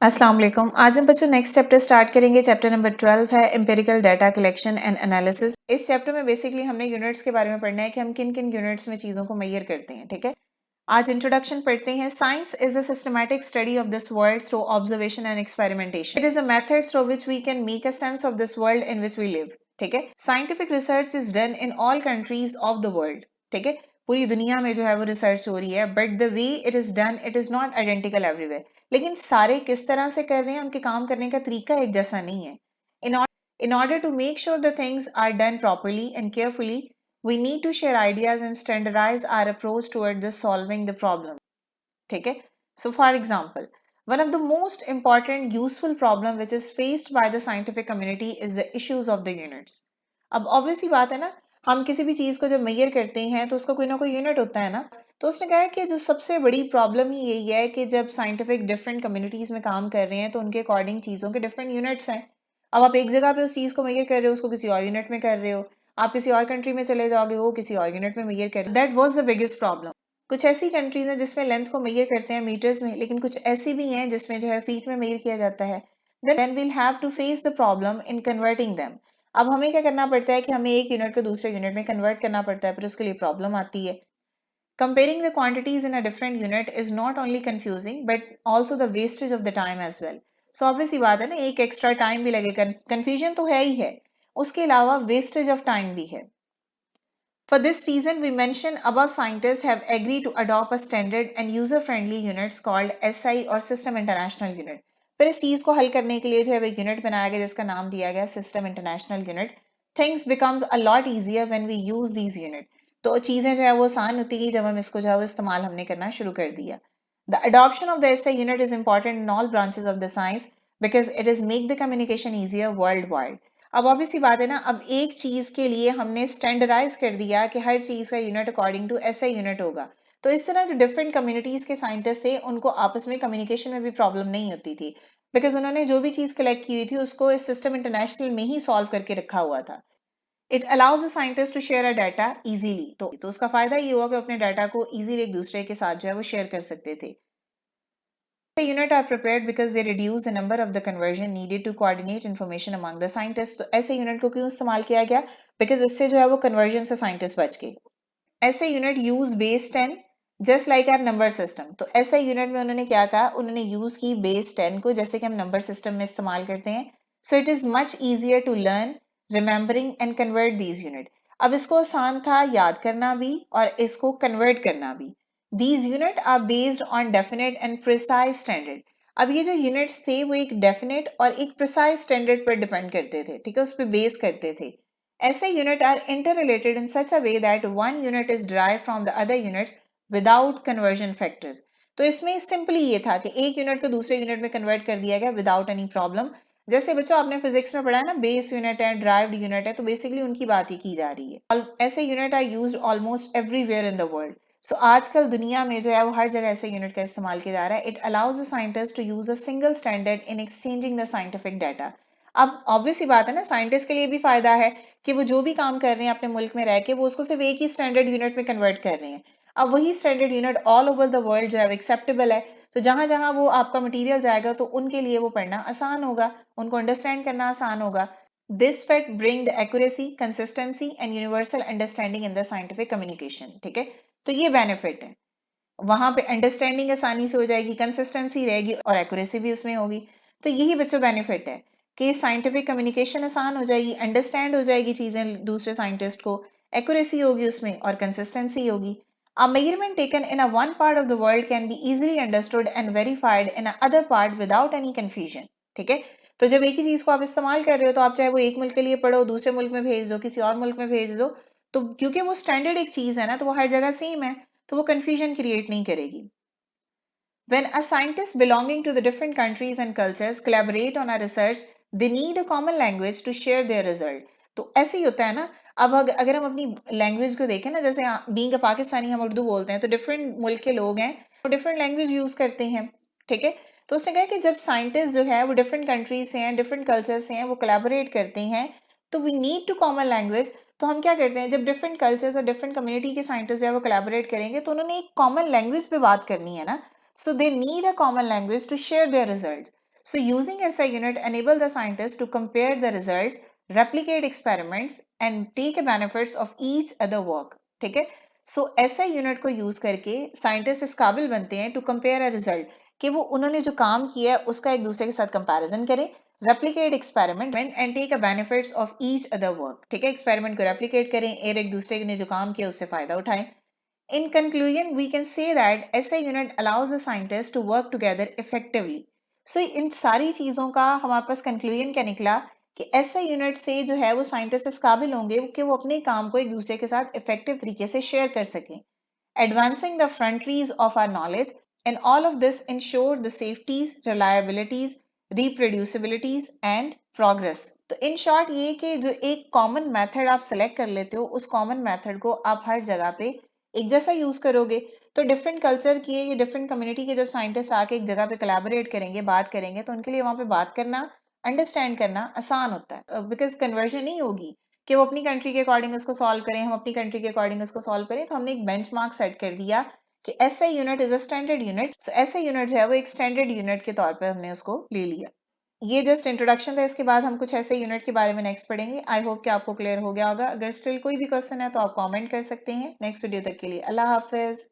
अस्सलाम वालेकुम। आज हम बच्चों नेक्स्ट चैप्टर स्टार्ट करेंगे। चैप्टर नंबर 12 है empirical data collection and analysis. इस चैप्टर में बेसिकली हमने यूनिट्स के बारे में पढ़ना है कि हम किन किन यूनिट्स में चीजों को मेजर करते हैं। ठीक है, आज इंट्रोडक्शन पढ़ते हैं। Science is a systematic study of this world through observation and experimentation. It is a method through which we can make a sense of this world in which we live. ठीक है, scientific research is done in all countries of the world. ठीक है, पूरी दुनिया में जो है वो रिसर्च हो रही है, but the way it is done it is not identical everywhere. लेकिन सारे किस तरह से कर रहे हैं, उनके काम करने का तरीका एक जैसा नहीं है। In order to make sure the things are done properly and carefully, we need to share ideas and standardize our approach toward this solving the problem. ठीक है, so for example, one of the most important useful problem which is faced by the scientific community is the issues of the units. अब obviously बात है ना, हम किसी भी चीज को जब मेजर करते हैं तो उसका कोई ना कोई यूनिट होता है ना। तो उसने कहा है कि जो सबसे बड़ी प्रॉब्लम ही यही है कि जब साइंटिफिक डिफरेंट कम्युनिटीज में काम कर रहे हैं तो उनके अकॉर्डिंग चीजों के डिफरेंट यूनिट्स हैं। अब आप एक जगह पे उस चीज को मेजर कर रहे हो, उसको किसी और यूनिट में कर रहे हो। आप किसी और कंट्री में चले जाओगे, वो किसी और यूनिट में मेजर कर रहे हो। That was the biggest problem. कुछ ऐसी कंट्रीज हैं जिसमें लेंथ को मेजर करते हैं मीटर्स में, लेकिन कुछ ऐसी भी हैं जिसमें जो है फीट में मेजर किया जाता है। Then we'll have to face the problem in converting them. अब हमें क्या करना पड़ता है कि हमें एक यूनिट को दूसरे यूनिट में कन्वर्ट करना पड़ता है, फिर उसके लिए प्रॉब्लम आती है। Comparing the quantities in a different unit is not only confusing but also the wastage of the time as well. So obviously बात है ना, एक एक्स्ट्रा टाइम भी लगेगा। कंफ्यूजन तो है ही है, उसके अलावा वेस्टेज ऑफ टाइम भी है। For this reason, we mention above scientists have agreed to adopt a standard and user-friendly units called SI or System International Unit. फिर इस चीज को हल करने के लिए जो है एक यूनिट बनाया गया जिसका नाम दिया गया system international unit. Things becomes a lot easier when we use these unit. तो चीजें जो है वो आसान होती गई जब हम इसको जो है वो इस्तेमाल हमने करना शुरू कर दिया। The adoption of the SI unit is important in all branches of the science because it is make the communication easier worldwide. अब ऑब्वियसली बात है ना, अब एक चीज के लिए हमने स्टैंडर्डाइज कर दिया कि हर चीज का यूनिट अकॉर्डिंग टू ऐसा यूनिट होगा। तो इस तरह जो डिफरेंट कम्युनिटीज के साइंटिस्ट थे उनको आपस में कम्युनिकेशन में भी प्रॉब्लम नहीं होती थी, बिकॉज उन्होंने जो भी चीज कलेक्ट की हुई थी उसको इस सिस्टम इंटरनेशनल में ही सॉल्व करके रखा हुआ था। It allows the scientist to share a data easily. तो उसका फायदा ये हुआ कि अपने डाटा को इजीली एक दूसरे के साथ जो है वो शेयर कर सकते थे। The unit are prepared because they reduce the number of the conversion needed to coordinate information among the scientists. तो ऐसे यूनिट को क्यों इस्तेमाल किया गया? बिकॉज इससे जो है वो कन्वर्जन से साइंटिस्ट बच गए। ऐसे unit use base 10 just like our number system. तो ऐसे यूनिट में उन्होंने क्या कहा, उन्होंने यूज की बेस 10 को, जैसे कि हम नंबर सिस्टम में इस्तेमाल करते हैं। So it is much easier to learn, remembering and convert these unit. अब इसको आसान था याद करना भी और इसको कन्वर्ट करना भी। These units are based on definite and precise standard. अब ये जो यूनिट्स थे वो एक डेफिनेट और एक प्रिसाइज स्टैंडर्ड पर डिपेंड करते थे, ठीक है, उस पर बेस करते थे। ऐसे unit are interrelated in such a way that one unit is derived from the other units without conversion factors. तो इसमें सिंपली ये था कि एक यूनिट को दूसरे यूनिट में कन्वर्ट कर दिया गया विदाउट एनी प्रॉब्लम। जैसे बच्चों आपने फिजिक्स में पढ़ा है ना, बेस यूनिट है, ड्राइव्ड यूनिट है, तो बेसिकली उनकी बात ही की जा रही है। ऐसे unit are used almost everywhere in the world. So आजकल दुनिया में जो है वो हर जगह ऐसे यूनिट का इस्तेमाल किया जा रहा है। It allows the scientist to use a single standard in exchanging the scientific data. अब ऑब्वियसली बात है ना, साइंटिस्ट के लिए भी फायदा है कि वो जो भी काम कर रहे हैं अपने मुल्क में रह के वो उसको सिर्फ एक ही स्टैंडर्ड यूनिट में कन्वर्ट कर रहे हैं। अब वही standard unit all over the world जो है एक्सेप्टेबल है। तो जहां जहां वो आपका मटीरियल जाएगा तो उनके लिए वो पढ़ना आसान होगा, उनको अंडरस्टैंड करना आसान होगा। This fact bring the accuracy, consistency and universal understanding in the scientific communication. ठीक है, तो ये बेनिफिट है। वहां पे अंडरस्टैंडिंग आसानी से हो जाएगी, कंसिस्टेंसी रहेगी और एक्यूरेसी भी उसमें होगी। तो यही बच्चों बेनिफिट है कि साइंटिफिक कम्युनिकेशन आसान हो जाएगी, अंडरस्टैंड हो जाएगी चीजें दूसरे साइंटिस्ट को, एक्यूरेसी होगी उसमें और कंसिस्टेंसी होगी। A measurement taken in a one part of the world can be easily understood and verified in a other part without any confusion. ठीक है, तो जब एक ही चीज को आप इस्तेमाल कर रहे हो तो आप चाहे वो एक मुल्क के लिए पढ़ो, दूसरे मुल्क में भेज दो, किसी और मुल्क में भेज दो, तो क्योंकि वो स्टैंडर्ड एक चीज है ना, तो वो हर जगह सेम है, तो वो कंफ्यूजन क्रिएट नहीं करेगी। When a scientist belonging to the different countries and cultures collaborate on a research, they need a common language to share their result. तो ऐसे ही होता है ना। अब अगर हम अपनी लैंग्वेज को देखें ना, जैसे बीइंग अ पाकिस्तानी हम उर्दू बोलते हैं, तो डिफरेंट मुल्क के लोग हैं वो डिफरेंट लैंग्वेज यूज करते हैं। ठीक है, तो उसने कहा कि जब साइंटिस्ट जो है वो डिफरेंट कंट्रीज से हैं, डिफरेंट कल्चर से हैं, वो कोलैबोरेट करते हैं, तो we need to common language. तो हम क्या करते हैं, जब डिफरेंट कल्चर्स और डिफरेंट कम्युनिटी के साइंटिस्ट जो है वो कोलैबोरेट करेंगे तो उन्होंने एक कॉमन लैंग्वेज पे बात करनी है ना। So they need a common language to share their results. So using SI unit enable the scientists to compare the results, replicate experiments and take a benefits of each other work. ठीक है? So SI unit को use करके scientists इस काबिल बनते हैं to compare a result कि वो उन्होंने जो काम किया है उसका एक दूसरे के साथ comparison करें, replicate experiment and take a benefits of each other work. ठीक है? Experiment को replicate करें और एक दूसरे ने जो काम किया उससे फायदा उठाएं. In conclusion, we can say that SI unit allows the scientists to work together effectively. So इन सारी चीजों का हमारे पास कंक्लूजन क्या निकला कि SI यूनिट से जो है वो साइंटिस्ट इस काबिल होंगे कि वो अपने काम को एक दूसरे के साथ इफेक्टिव तरीके से शेयर कर सकें, advancing the frontiers of our knowledge, and all of this ensure the safeties, reliabilities, reproducibilities and progress. तो इन शॉर्ट ये कि जो एक कॉमन मेथड आप सेलेक्ट कर लेते हो उस कॉमन मेथड को आप हर जगह पे एक जैसा यूज करोगे तो डिफरेंट कल्चर की या डिफरेंट कम्युनिटी के जब साइंटिस्ट आके एक जगह पे कोलैबोरेट करेंगे, बात करेंगे, तो उनके लिए वहां पे बात करना, अंडरस्टैंड करना आसान होता है बिकॉज कन्वर्जन नहीं होगी कि वो अपनी कंट्री के अकॉर्डिंग उसको सॉल्व करें, हम अपनी कंट्री के अकॉर्डिंग उसको सॉल्व करें. तो हमने एक बेंचमार्क सेट कर दिया कि SI unit is a standard unit. So SI unit जो है वो एक स्टैंडर्ड यूनिट के तौर पे हमने उसको ले लिया. ये जस्ट इंट्रोडक्शन था. इसके बाद हम कुछ ऐसे यूनिट के बारे में नेक्स्ट पढ़ेंगे. आई होप कि आपको क्लियर हो गया होगा. अगर स्टिल कोई भी क्वेश्चन है तो आप कमेंट कर सकते हैं. नेक्स्ट वीडियो तक के लिए अल्लाह हाफिज.